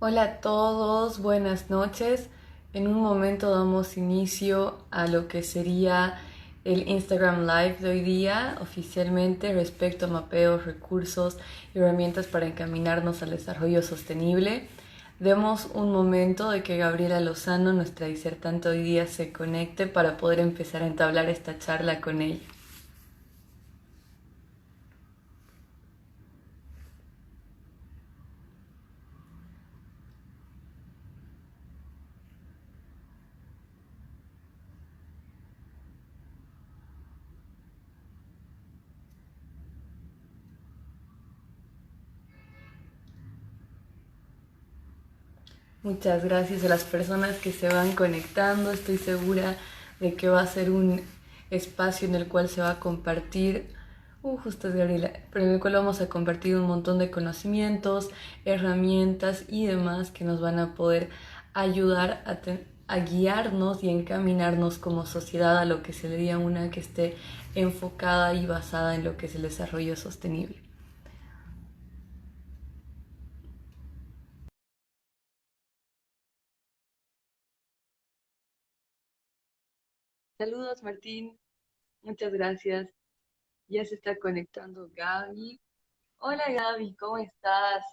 Hola a todos, buenas noches. En un momento damos inicio a lo que sería el Instagram Live de hoy día, oficialmente respecto a mapeos, recursos y herramientas para encaminarnos al desarrollo sostenible. Demos un momento de que Gabriela Lozano, nuestra disertante hoy día, se conecte para poder empezar a entablar esta charla con ella. Muchas gracias a las personas que se van conectando. Estoy segura de que va a ser un espacio en el cual se va a compartir, justo es Gabriela, pero en el cual vamos a compartir un montón de conocimientos, herramientas y demás que nos van a poder ayudar a guiarnos y encaminarnos como sociedad a lo que sería una que esté enfocada y basada en lo que es el desarrollo sostenible. Saludos Martín, muchas gracias. Ya se está conectando Gaby. Hola Gaby, ¿cómo estás?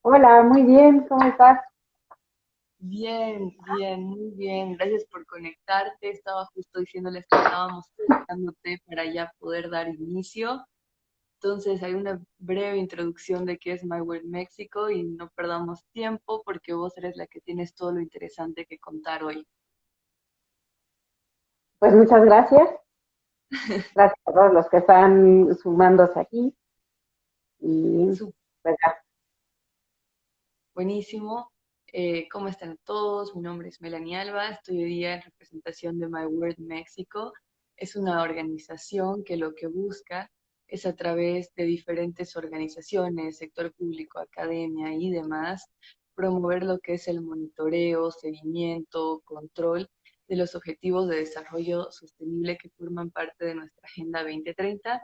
Hola, muy bien, ¿cómo estás? Bien, bien, muy bien. Gracias por conectarte. Estaba justo diciéndoles que estábamos conectándote para ya poder dar inicio. Entonces, hay una breve introducción de qué es My World México y no perdamos tiempo porque vos eres la que tienes todo lo interesante que contar hoy. Pues muchas gracias. Gracias a todos los que están sumándose aquí. Y Súper pues ya. buenísimo. ¿Cómo están todos? Mi nombre es Melanie Alba. Estoy hoy día en representación de My World México. Es una organización que lo que busca es a través de diferentes organizaciones, sector público, academia y demás, promover lo que es el monitoreo, seguimiento, control de los objetivos de desarrollo sostenible que forman parte de nuestra Agenda 2030.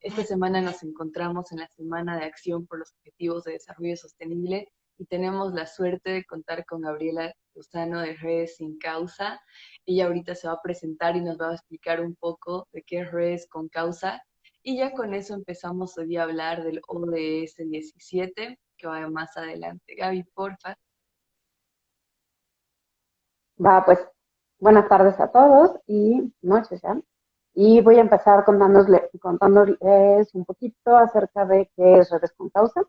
Esta semana nos encontramos en la Semana de Acción por los Objetivos de Desarrollo Sostenible y tenemos la suerte de contar con Gabriela Lozano de Redes Sin Causa. Ella ahorita se va a presentar y nos va a explicar un poco de qué es Redes con Causa. Y ya con eso empezamos hoy a hablar del ODS 17, que va más adelante. Gaby, porfa. Va, pues buenas tardes a todos y noches ya. Y voy a empezar contándoles un poquito acerca de qué es Redes con Causa.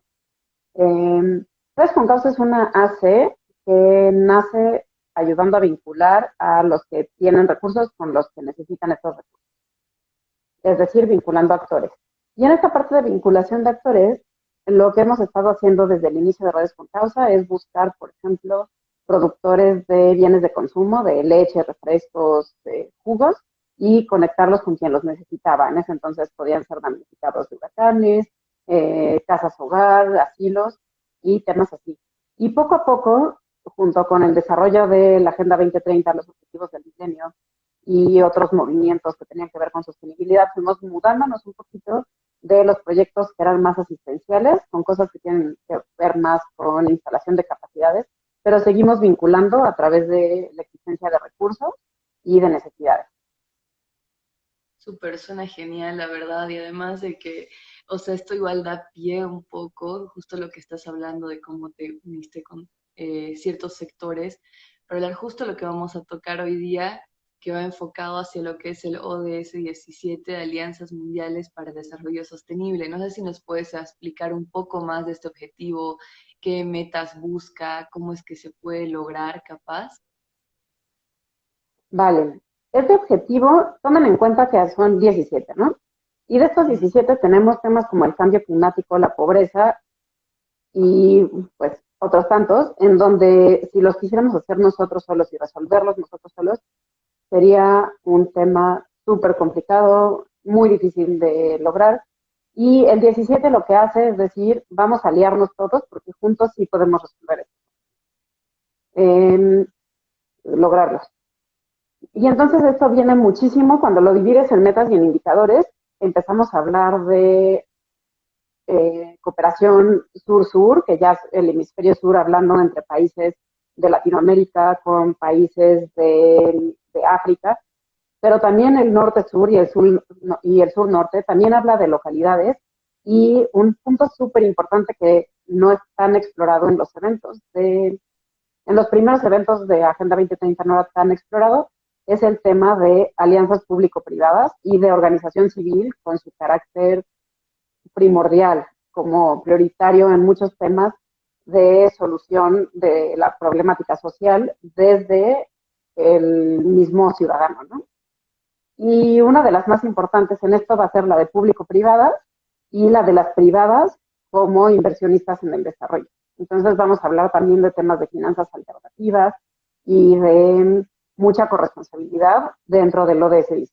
Redes con Causa es una AC que nace ayudando a vincular a los que tienen recursos con los que necesitan estos recursos, es decir, vinculando actores. Y en esta parte de vinculación de actores, lo que hemos estado haciendo desde el inicio de Redes con Causa es buscar, por ejemplo, productores de bienes de consumo, de leche, refrescos, de jugos, y conectarlos con quien los necesitaba. En ese entonces podían ser damnificados de huracanes, casas hogar, asilos y temas así. Y poco a poco, junto con el desarrollo de la Agenda 2030, los objetivos del milenio, y otros movimientos que tenían que ver con sostenibilidad, fuimos mudándonos un poquito de los proyectos que eran más asistenciales, con cosas que tienen que ver más con instalación de capacidades, pero seguimos vinculando a través de la existencia de recursos y de necesidades. Súper, suena genial, la verdad, y además de que, o sea, esto igual da pie un poco, justo lo que estás hablando de cómo te uniste con ciertos sectores, para hablar justo lo que vamos a tocar hoy día, que va enfocado hacia lo que es el ODS 17 de Alianzas Mundiales para el Desarrollo Sostenible. No sé si nos puedes explicar un poco más de este objetivo, qué metas busca, cómo es que se puede lograr capaz. Vale, este objetivo, tomen en cuenta que son 17, ¿no? Y de estos 17 tenemos temas como el cambio climático, la pobreza y pues otros tantos, en donde si los quisiéramos hacer nosotros solos y resolverlos nosotros solos, sería un tema súper complicado, muy difícil de lograr. Y el 17 lo que hace es decir, vamos a aliarnos todos porque juntos sí podemos resolver esto, lograrlos. Y entonces esto viene muchísimo cuando lo divides en metas y en indicadores. Empezamos a hablar de cooperación sur-sur, que ya es el hemisferio sur hablando entre países de Latinoamérica con países de África, pero también el norte-sur y el sur y el sur-norte también habla de localidades y un punto súper importante que no es tan explorado en los eventos, en los primeros eventos de Agenda 2030 no era tan explorado, es el tema de alianzas público-privadas y de organización civil con su carácter primordial como prioritario en muchos temas de solución de la problemática social desde el mismo ciudadano, ¿no? Y una de las más importantes en esto va a ser la de público-privadas y la de las privadas como inversionistas en el desarrollo. Entonces vamos a hablar también de temas de finanzas alternativas y de mucha corresponsabilidad dentro del ODS.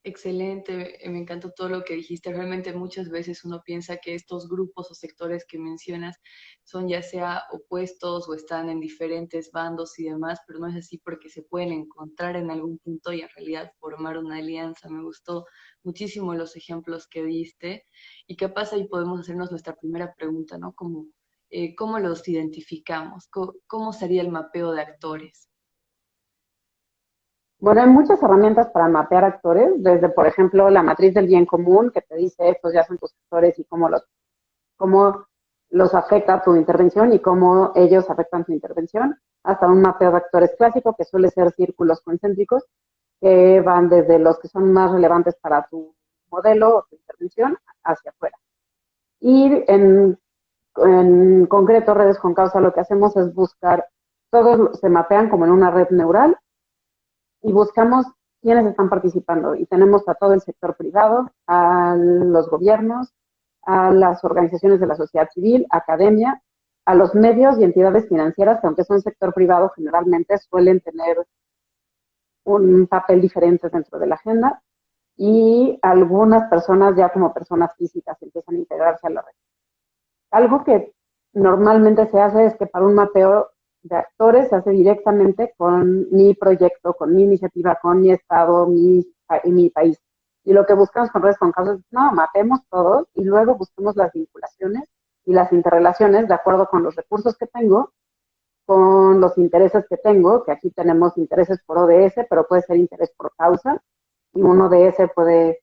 Excelente, me encantó todo lo que dijiste. Realmente muchas veces uno piensa que estos grupos o sectores que mencionas son ya sea opuestos o están en diferentes bandos y demás, pero no es así porque se pueden encontrar en algún punto y en realidad formar una alianza. Me gustó muchísimo los ejemplos que diste y capaz ahí podemos hacernos nuestra primera pregunta, ¿no? Como, ¿cómo los identificamos? ¿Cómo sería el mapeo de actores? Bueno, hay muchas herramientas para mapear actores, desde, por ejemplo, la matriz del bien común, que te dice estos ya son tus actores y cómo los afecta tu intervención y cómo ellos afectan tu intervención, hasta un mapeo de actores clásico, que suele ser círculos concéntricos, que van desde los que son más relevantes para tu modelo o tu intervención hacia afuera. Y en concreto, redes con causa, lo que hacemos es buscar, todos se mapean como en una red neural y buscamos quiénes están participando. Y tenemos a todo el sector privado, a los gobiernos, a las organizaciones de la sociedad civil, academia, a los medios y entidades financieras, que aunque son sector privado, generalmente suelen tener un papel diferente dentro de la agenda, y algunas personas ya como personas físicas empiezan a integrarse a la red. Algo que normalmente se hace es que para un mapeo de actores se hace directamente con mi proyecto, con mi iniciativa, con mi estado, mi país. Y lo que buscamos con redes con causas es, no, mapemos todos y luego busquemos las vinculaciones y las interrelaciones de acuerdo con los recursos que tengo, con los intereses que tengo, que aquí tenemos intereses por ODS, pero puede ser interés por causa, y un ODS puede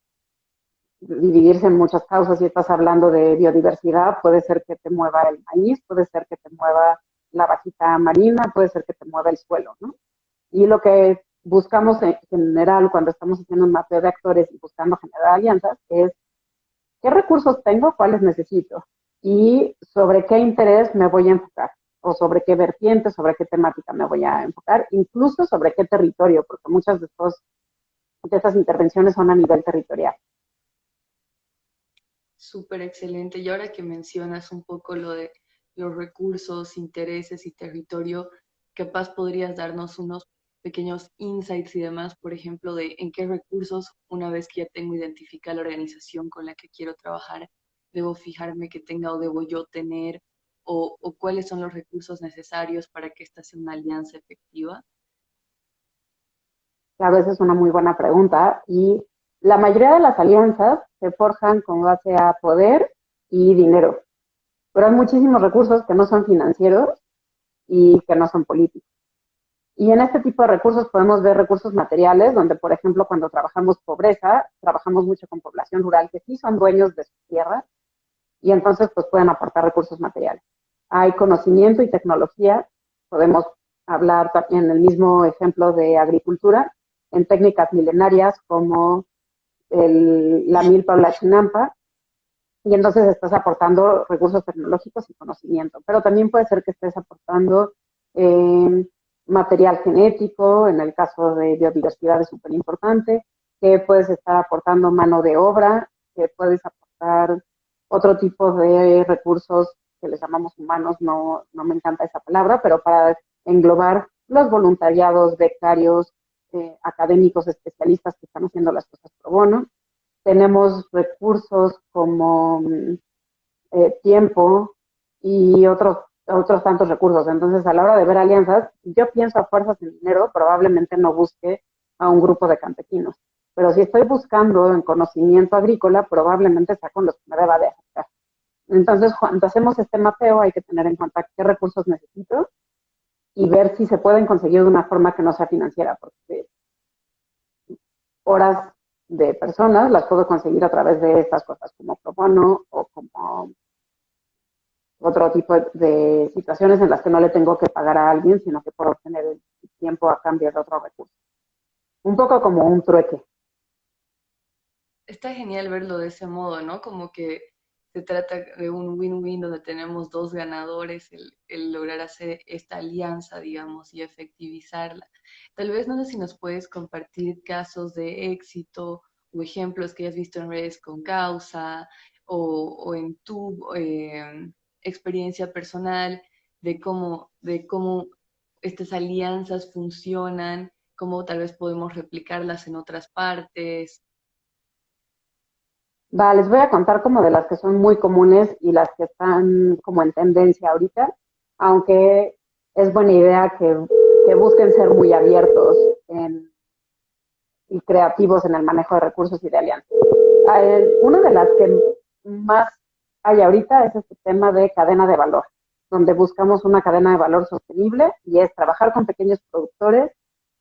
dividirse en muchas causas. Si estás hablando de biodiversidad, puede ser que te mueva el maíz, puede ser que te mueva la vaquita marina, puede ser que te mueva el suelo, ¿no? Y lo que buscamos en general cuando estamos haciendo un mapeo de actores y buscando generar alianzas es qué recursos tengo, cuáles necesito y sobre qué interés me voy a enfocar o sobre qué vertiente, sobre qué temática me voy a enfocar, incluso sobre qué territorio, porque muchas de estas intervenciones son a nivel territorial. Súper excelente. Y ahora que mencionas un poco lo de los recursos, intereses y territorio, capaz podrías darnos unos pequeños insights y demás, por ejemplo, de en qué recursos, una vez que ya tengo identificada la organización con la que quiero trabajar, debo fijarme que tenga o debo yo tener, o cuáles son los recursos necesarios para que esta sea una alianza efectiva. A veces es una muy buena pregunta y la mayoría de las alianzas se forjan con base a poder y dinero, pero hay muchísimos recursos que no son financieros y que no son políticos. Y en este tipo de recursos podemos ver recursos materiales, donde, por ejemplo, cuando trabajamos pobreza, trabajamos mucho con población rural que sí son dueños de su tierra y entonces pues pueden aportar recursos materiales. Hay conocimiento y tecnología, podemos hablar también en el mismo ejemplo de agricultura, en técnicas milenarias como la milpa o la chinampa, y entonces estás aportando recursos tecnológicos y conocimiento, pero también puede ser que estés aportando material genético, en el caso de biodiversidad es súper importante, que puedes estar aportando mano de obra, que puedes aportar otro tipo de recursos que les llamamos humanos, no me encanta esa palabra, pero para englobar los voluntariados, becarios, académicos, especialistas que están haciendo las cosas pro bono. Tenemos recursos como tiempo y otros tantos recursos. Entonces, a la hora de ver alianzas, si yo pienso a fuerzas en dinero, probablemente no busque a un grupo de campesinos. Pero si estoy buscando en conocimiento agrícola, probablemente sea con los que me deba de acercar. Entonces, cuando hacemos este mapeo, hay que tener en cuenta qué recursos necesito y ver si se pueden conseguir de una forma que no sea financiera, porque horas de personas las puedo conseguir a través de estas cosas, como pro bono o como otro tipo de situaciones en las que no le tengo que pagar a alguien, sino que puedo obtener el tiempo a cambio de otro recurso. Un poco como un trueque. Está genial verlo de ese modo, ¿no? Como que se trata de un win-win donde tenemos dos ganadores, el lograr hacer esta alianza, digamos, y efectivizarla. Tal vez no sé si nos puedes compartir casos de éxito o ejemplos que hayas visto en redes con causa o en tu experiencia personal de cómo estas alianzas funcionan, cómo tal vez podemos replicarlas en otras partes. Va, les voy a contar como de las que son muy comunes y las que están como en tendencia ahorita, aunque es buena idea que busquen ser muy abiertos y creativos en el manejo de recursos y de alianzas. Una de las que más hay ahorita es este tema de cadena de valor, donde buscamos una cadena de valor sostenible y es trabajar con pequeños productores,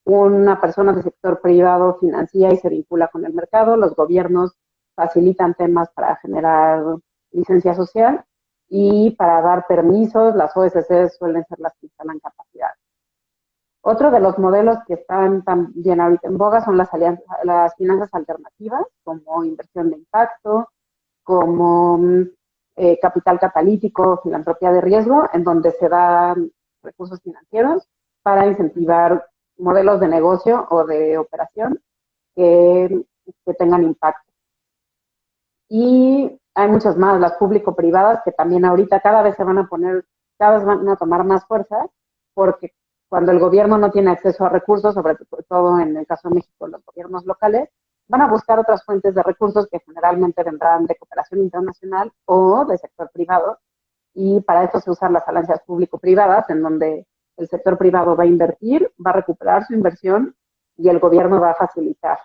una persona del sector privado financia y se vincula con el mercado, los gobiernos facilitan temas para generar licencia social y para dar permisos, las OSC suelen ser las que instalan capacidad. Otro de los modelos que están también ahorita en boga son las finanzas alternativas, como inversión de impacto, como capital catalítico, filantropía de riesgo, en donde se dan recursos financieros para incentivar modelos de negocio o de operación que, que tengan impacto. Y hay muchas más, las público-privadas, que también ahorita cada vez se van a poner, cada vez van a tomar más fuerza, porque cuando el gobierno no tiene acceso a recursos, sobre todo en el caso de México, los gobiernos locales, van a buscar otras fuentes de recursos que generalmente vendrán de cooperación internacional o de sector privado, y para eso se usan las alianzas público-privadas, en donde el sector privado va a invertir, va a recuperar su inversión y el gobierno va a facilitar.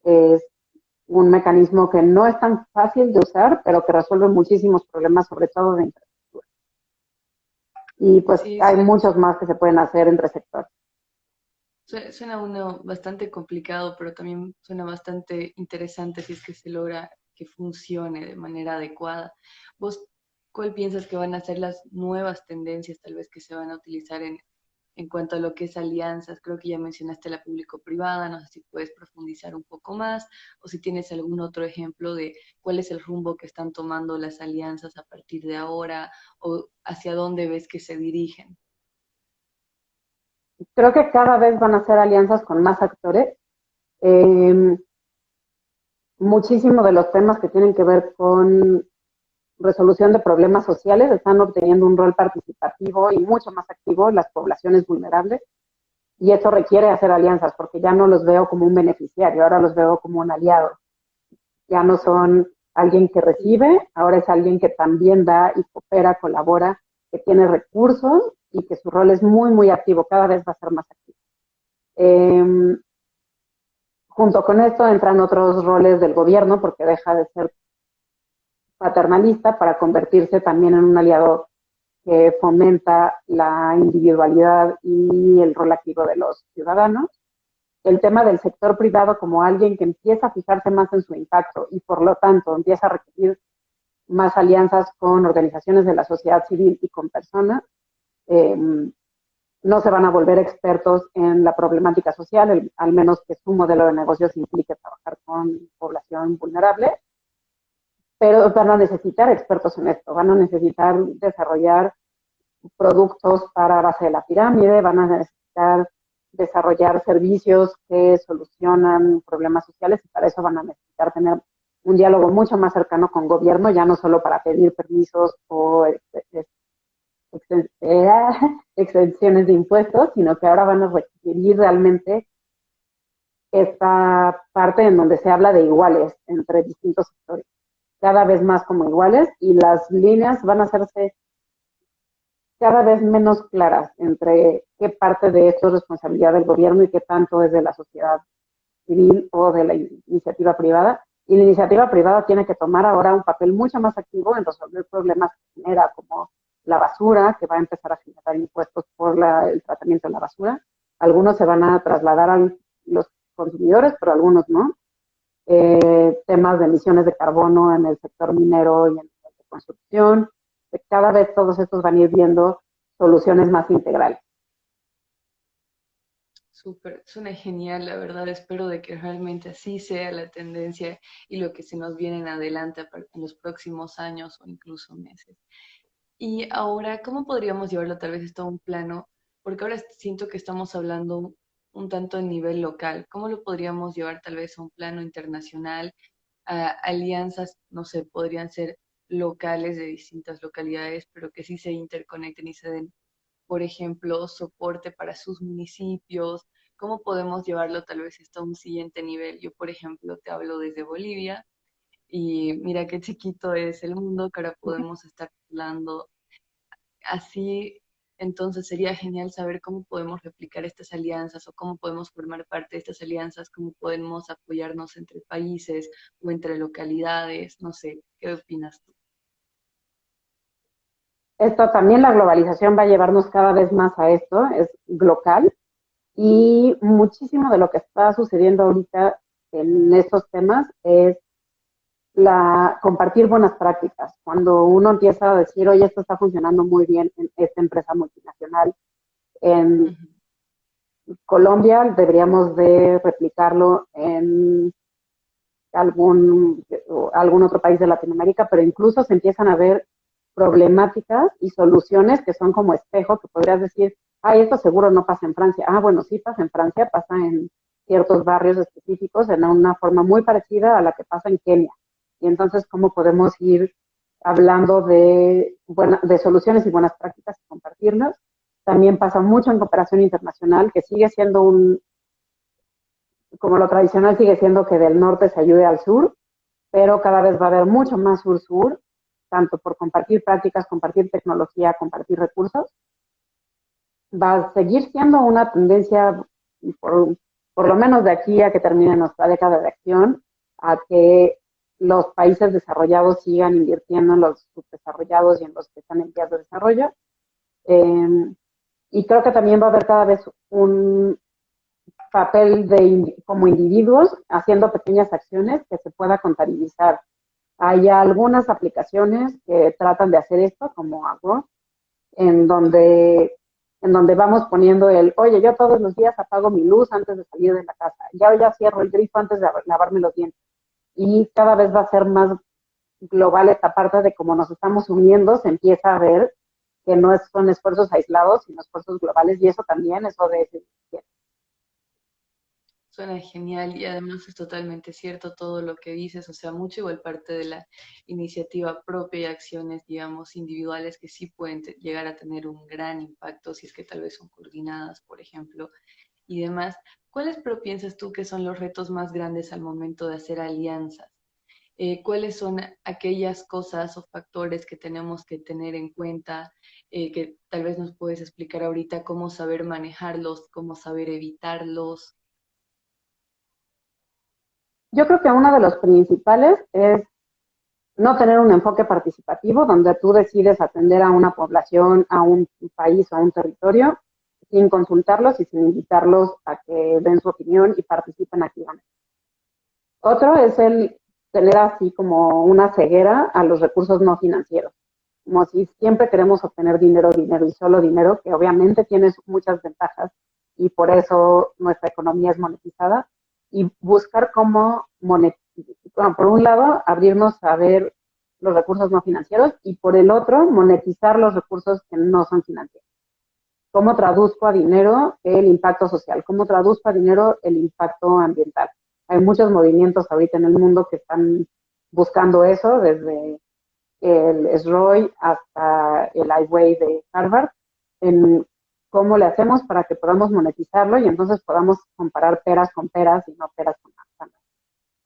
Es un mecanismo que no es tan fácil de usar, pero que resuelve muchísimos problemas, sobre todo de infraestructura. Y pues Sí, hay muchos más que se pueden hacer entre sectores. suena uno bastante complicado, pero también suena bastante interesante si es que se logra que funcione de manera adecuada. ¿Vos cuál piensas que van a ser las nuevas tendencias tal vez que se van a utilizar en cuanto a lo que es alianzas? Creo que ya mencionaste la público-privada, no sé si puedes profundizar un poco más o si tienes algún otro ejemplo de cuál es el rumbo que están tomando las alianzas a partir de ahora o hacia dónde ves que se dirigen. Creo que cada vez van a ser alianzas con más actores. Eh, Muchísimo de los temas que tienen que ver con resolución de problemas sociales están obteniendo un rol participativo y mucho más activo en las poblaciones vulnerables. Y eso requiere hacer alianzas, porque ya no los veo como un beneficiario, ahora los veo como un aliado. Ya no son alguien que recibe, ahora es alguien que también da y coopera, colabora, que tiene recursos y que su rol es muy, muy activo, cada vez va a ser más activo. Eh, Junto con esto entran otros roles del gobierno, porque deja de ser paternalista para convertirse también en un aliado que fomenta la individualidad y el rol activo de los ciudadanos. El tema del sector privado como alguien que empieza a fijarse más en su impacto y por lo tanto empieza a requerir más alianzas con organizaciones de la sociedad civil y con personas, eh, no se van a volver expertos en la problemática social, al menos que su modelo de negocios implique trabajar con población vulnerable, pero van a necesitar expertos en esto, van a necesitar desarrollar productos para base de la pirámide, van a necesitar desarrollar servicios que solucionan problemas sociales y para eso van a necesitar tener un diálogo mucho más cercano con gobierno, ya no solo para pedir permisos o exenciones de impuestos, sino que ahora van a requerir realmente esta parte en donde se habla de iguales entre distintos sectores, cada vez más como iguales y las líneas van a hacerse cada vez menos claras entre qué parte de esto es responsabilidad del gobierno y qué tanto es de la sociedad civil o de la iniciativa privada. Y la iniciativa privada tiene que tomar ahora un papel mucho más activo en resolver problemas que genera, como la basura, que va a empezar a generar impuestos por el tratamiento de la basura. Algunos se van a trasladar a los consumidores, pero algunos no. Temas de emisiones de carbono en el sector minero y en el de construcción. Cada vez todos estos van a ir viendo soluciones más integrales. Súper, suena genial, la verdad. Espero de que realmente así sea la tendencia y lo que se nos viene en adelante en los próximos años o incluso meses. Y ahora, ¿cómo podríamos llevarlo tal vez esto a un plano? Porque ahora siento que estamos hablando un tanto a nivel local. ¿Cómo lo podríamos llevar tal vez a un plano internacional? Alianzas, no sé, podrían ser locales de distintas localidades, pero que sí se interconecten y se den, por ejemplo, soporte para sus municipios. ¿Cómo podemos llevarlo tal vez esto a un siguiente nivel? Yo, por ejemplo, te hablo desde Bolivia y mira qué chiquito es el mundo que ahora podemos estar hablando así. Entonces sería genial saber cómo podemos replicar estas alianzas o cómo podemos formar parte de estas alianzas, cómo podemos apoyarnos entre países o entre localidades. No sé, ¿qué opinas tú? Esto también, la globalización va a llevarnos cada vez más a esto, es local, y muchísimo de lo que está sucediendo ahorita en estos temas es compartir buenas prácticas. Cuando uno empieza a decir, oye, esto está funcionando muy bien en esta empresa multinacional, en Ujú. Colombia deberíamos de replicarlo en algún otro país de Latinoamérica, pero incluso se empiezan a ver problemáticas y soluciones que son como espejo, que podrías decir, ay, esto seguro no pasa en Francia. Ah, bueno, sí pasa en Francia, pasa en ciertos barrios específicos, en una forma muy parecida a la que pasa en Kenia. Y entonces, ¿cómo podemos ir hablando de soluciones y buenas prácticas y compartirlas? También pasa mucho en cooperación internacional, que sigue siendo como lo tradicional sigue siendo que del norte se ayude al sur, pero cada vez va a haber mucho más sur-sur, tanto por compartir prácticas, compartir tecnología, compartir recursos. Va a seguir siendo una tendencia, por, por lo menos de aquí a que termine nuestra década de acción, a que los países desarrollados sigan invirtiendo en los subdesarrollados y en los que están en vías de desarrollo. Eh, y creo que también va a haber cada vez un papel como individuos haciendo pequeñas acciones que se pueda contabilizar. Hay algunas aplicaciones que tratan de hacer esto, como Agro, en donde, en donde vamos poniendo oye, yo todos los días apago mi luz antes de salir de la casa, ya cierro el grifo antes de lavarme los dientes. Y cada vez va a ser más global esta parte de cómo nos estamos uniendo, se empieza a ver que no son esfuerzos aislados, sino esfuerzos globales, y eso también es ODS. Suena genial y además es totalmente cierto todo lo que dices, o sea, mucho igual parte de la iniciativa propia y acciones, digamos, individuales que sí pueden llegar a tener un gran impacto si es que tal vez son coordinadas, por ejemplo, y demás. ¿Cuáles pero piensas tú que son los retos más grandes al momento de hacer alianzas? ¿Cuáles son aquellas cosas o factores que tenemos que tener en cuenta, que tal vez nos puedes explicar ahorita cómo saber manejarlos, cómo saber evitarlos? Yo creo que uno de los principales es no tener un enfoque participativo donde tú decides atender a una población, a un país o a un territorio sin consultarlos y sin invitarlos a que den su opinión y participen activamente. Otro es el tener así como una ceguera a los recursos no financieros, como si siempre queremos obtener dinero, dinero y solo dinero, que obviamente tiene muchas ventajas y por eso nuestra economía es monetizada, y buscar cómo monetizar, bueno, por un lado, abrirnos a ver los recursos no financieros y por el otro, monetizar los recursos que no son financieros. ¿Cómo traduzco a dinero el impacto social? ¿Cómo traduzco a dinero el impacto ambiental? Hay muchos movimientos ahorita en el mundo que están buscando eso, desde el SROI hasta el iWay de Harvard, en cómo le hacemos para que podamos monetizarlo y entonces podamos comparar peras con peras y no peras con manzanas.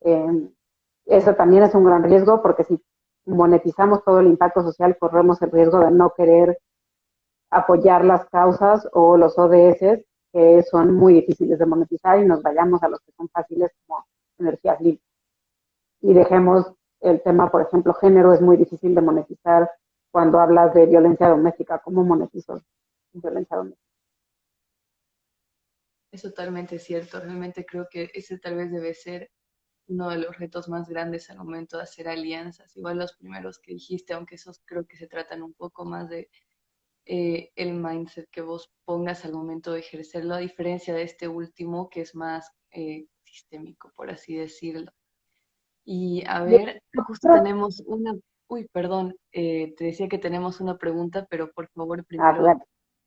Eh, Eso también es un gran riesgo porque si monetizamos todo el impacto social, corremos el riesgo de no querer apoyar las causas o los ODS que son muy difíciles de monetizar y nos vayamos a los que son fáciles como energías limpias. y dejemos el tema, por ejemplo, género, es muy difícil de monetizar cuando hablas de violencia doméstica. ¿Cómo monetizo violencia doméstica? Es totalmente cierto. Realmente creo que ese tal vez debe ser uno de los retos más grandes al momento de hacer alianzas. Igual los primeros que dijiste, aunque esos creo que se tratan un poco más de el mindset que vos pongas al momento de ejercerlo, a diferencia de este último que es más sistémico, por así decirlo. Y a Y ver, justo tenemos una, uy, perdón, te decía que tenemos una pregunta, pero por favor primero ver,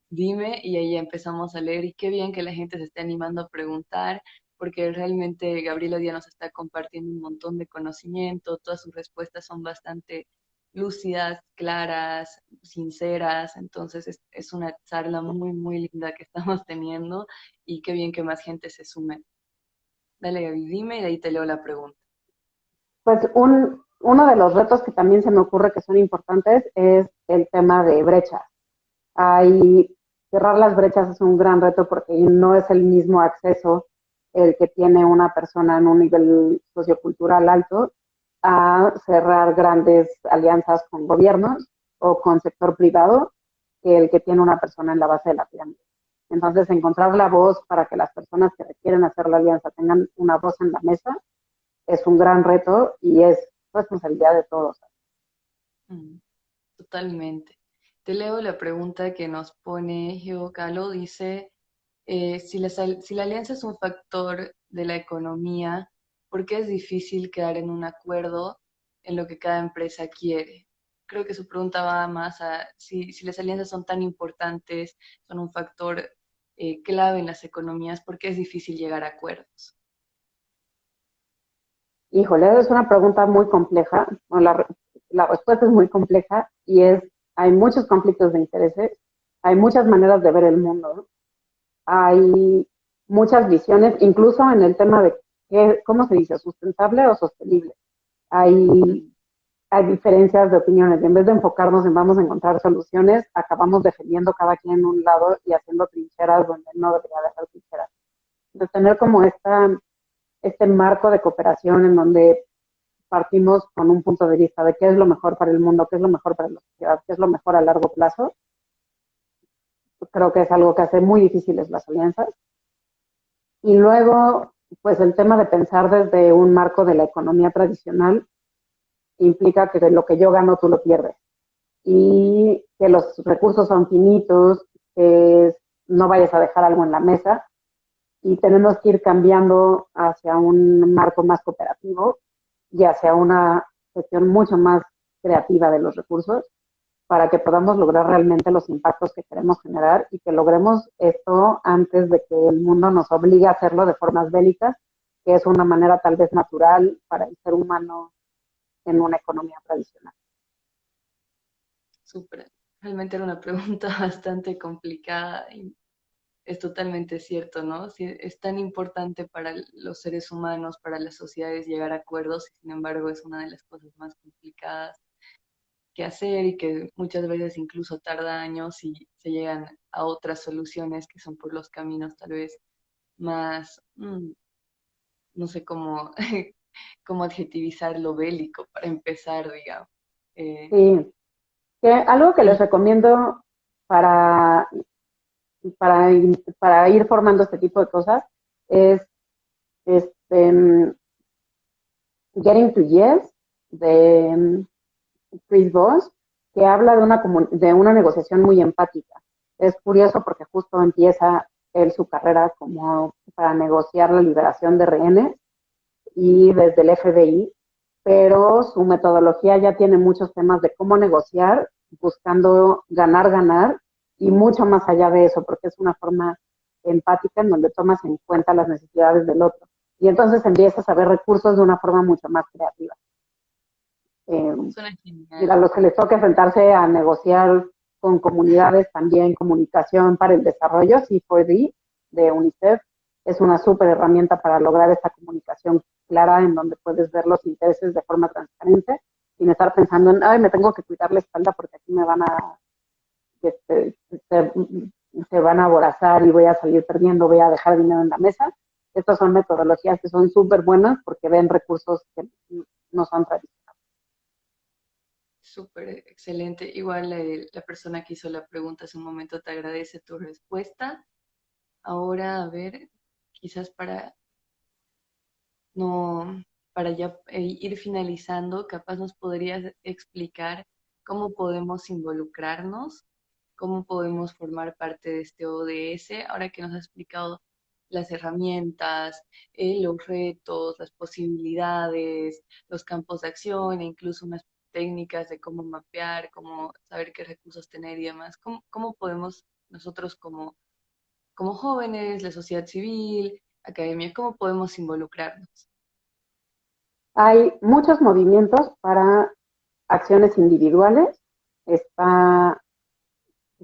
dime y ahí empezamos a leer. Y qué bien que la gente se esté animando a preguntar, porque realmente Gabriela hoy día nos está compartiendo un montón de conocimiento, todas sus respuestas son bastante lúcidas, claras, sinceras, entonces es una charla muy, muy linda que estamos teniendo y qué bien que más gente se sume. Dale, Gaby, dime y de ahí te leo la pregunta. pues uno de los retos que también se me ocurre que son importantes es el tema de brechas. Hay, cerrar las brechas es un gran reto porque no es el mismo acceso el que tiene una persona en un nivel sociocultural alto a cerrar grandes alianzas con gobiernos o con sector privado que el que tiene una persona en la base de la pirámide. Entonces, encontrar la voz para que las personas que requieren hacer la alianza tengan una voz en la mesa es un gran reto y es responsabilidad de todos. Mm, totalmente. Te leo la pregunta que nos pone Geo Calo, dice, si la alianza es un factor de la economía, ¿por qué es difícil quedar en un acuerdo en lo que cada empresa quiere? Creo que su pregunta va más a si las alianzas son tan importantes, son un factor clave en las economías, ¿por qué es difícil llegar a acuerdos? Híjole, es una pregunta muy compleja. Bueno, la respuesta es muy compleja y hay muchos conflictos de intereses, hay muchas maneras de ver el mundo, hay muchas visiones, incluso en el tema de cómo se dice, sustentable o sostenible. Hay, hay diferencias de opiniones. En vez de enfocarnos en vamos a encontrar soluciones, acabamos defendiendo cada quien en un lado y haciendo trincheras donde no debería haber trincheras. De tener como este marco de cooperación en donde partimos con un punto de vista de qué es lo mejor para el mundo, qué es lo mejor para la sociedad, qué es lo mejor a largo plazo. Creo que es algo que hace muy difíciles las alianzas. Y luego, pues el tema de pensar desde un marco de la economía tradicional implica que lo que yo gano tú lo pierdes y que los recursos son finitos, que no vayas a dejar algo en la mesa y tenemos que ir cambiando hacia un marco más cooperativo y hacia una gestión mucho más creativa de los recursos para que podamos lograr realmente los impactos que queremos generar y que logremos esto antes de que el mundo nos obligue a hacerlo de formas bélicas, que es una manera tal vez natural para el ser humano en una economía tradicional. Súper. Realmente era una pregunta bastante complicada y es totalmente cierto, ¿no? Sí, es tan importante para los seres humanos, para las sociedades llegar a acuerdos y sin embargo es una de las cosas más complicadas que hacer y que muchas veces incluso tarda años y se llegan a otras soluciones que son por los caminos tal vez más, no sé cómo, cómo adjetivizar lo bélico para empezar, digamos. Eh, Sí, que algo que les y recomiendo para, para ir formando este tipo de cosas es este, Getting to Yes de Chris Voss, que habla de una negociación muy empática. Es curioso porque justo empieza él su carrera como para negociar la liberación de rehenes y desde el FBI, pero su metodología ya tiene muchos temas de cómo negociar, buscando ganar, ganar, y mucho más allá de eso, porque es una forma empática en donde tomas en cuenta las necesidades del otro. Y entonces empiezas a ver recursos de una forma mucho más creativa. Eh, suena y a genial. los que les toque enfrentarse a negociar con comunidades también comunicación para el desarrollo, C4D de UNICEF, es una súper herramienta para lograr esta comunicación clara en donde puedes ver los intereses de forma transparente sin estar pensando en, ay, me tengo que cuidar la espalda porque aquí me van a, este, se, se van a aborazar y voy a salir perdiendo, voy a dejar dinero en la mesa. Estas son metodologías que son súper buenas porque ven recursos que no son tradicionales. Súper excelente. Igual la persona que hizo la pregunta hace un momento te agradece tu respuesta. Ahora, a ver, quizás no, para ya ir finalizando, capaz nos podrías explicar cómo podemos involucrarnos, cómo podemos formar parte de este ODS, ahora que nos has explicado las herramientas, los retos, las posibilidades, los campos de acción e incluso unas técnicas de cómo mapear, cómo saber qué recursos tener y demás. ¿Cómo podemos nosotros como jóvenes, la sociedad civil, academia, cómo podemos involucrarnos? Hay muchos movimientos para acciones individuales. Está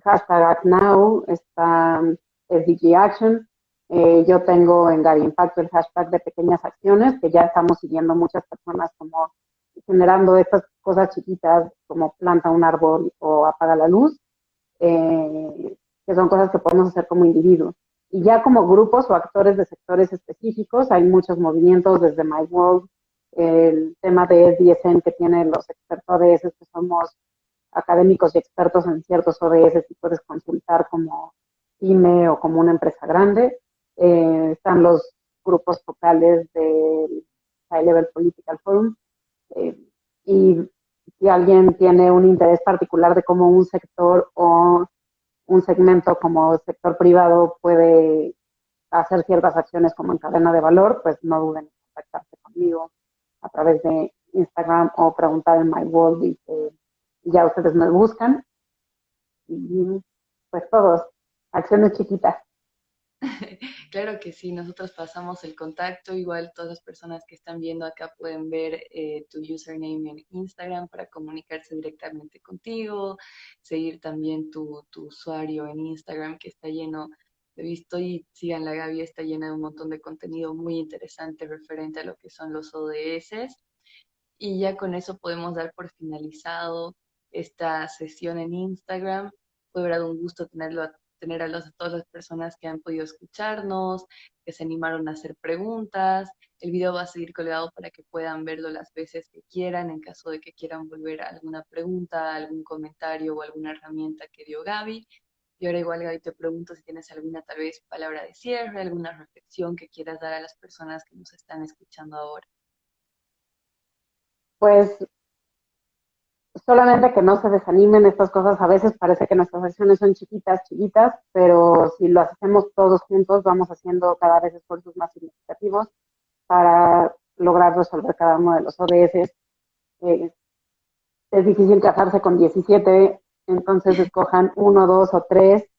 hashtag ActNow, está SDG Action. Yo tengo en Gaby Impacto el hashtag de pequeñas acciones, que ya estamos siguiendo muchas personas como generando estas cosas chiquitas como planta un árbol o apaga la luz, que son cosas que podemos hacer como individuos. Y ya como grupos o actores de sectores específicos, hay muchos movimientos desde My World, el tema de DSN que tienen los expertos ODS, que somos académicos y expertos en ciertos ODS y puedes consultar como pyme o como una empresa grande. Están los grupos focales del High Level Political Forum. Eh, y si alguien tiene un interés particular de cómo un sector o un segmento como sector privado puede hacer ciertas acciones como en cadena de valor, pues no duden en contactarse conmigo a través de Instagram o preguntar en My World y ya ustedes me buscan y pues todos, acciones chiquitas. Claro que sí, nosotros pasamos el contacto, igual todas las personas que están viendo acá pueden ver tu username en Instagram para comunicarse directamente contigo, seguir también tu usuario en Instagram que está lleno, he visto y sigan la Gaby, está llena de un montón de contenido muy interesante referente a lo que son los ODS. Y ya con eso podemos dar por finalizado esta sesión en Instagram. Fue verdad un gusto tener a todas las personas que han podido escucharnos, que se animaron a hacer preguntas. El video va a seguir colgado para que puedan verlo las veces que quieran, en caso de que quieran volver a alguna pregunta, algún comentario o alguna herramienta que dio Gaby. Y ahora igual, Gaby, te pregunto si tienes alguna tal vez palabra de cierre, alguna reflexión que quieras dar a las personas que nos están escuchando ahora. Pues solamente que no se desanimen estas cosas, a veces parece que nuestras acciones son chiquitas, chiquitas, pero si lo hacemos todos juntos, vamos haciendo cada vez esfuerzos más significativos para lograr resolver cada uno de los ODS. Eh, es difícil casarse con 17, entonces escojan uno, dos o tres,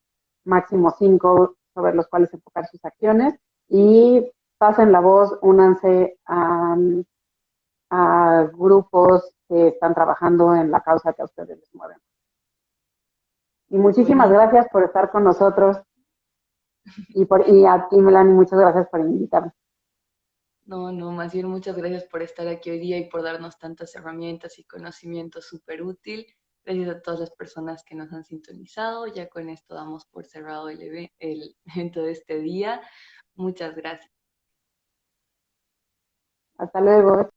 máximo cinco sobre los cuales enfocar sus acciones y pasen la voz, únanse a grupos que están trabajando en la causa que a ustedes les mueven. Y muchísimas Buenísimo. gracias por estar con nosotros y a ti, Melanie, muchas gracias por invitarme. No, no, más bien muchas gracias por estar aquí hoy día y por darnos tantas herramientas y conocimientos súper útil. Gracias a todas las personas que nos han sintonizado. Ya con esto damos por cerrado el evento de este día. Muchas gracias. Hasta luego.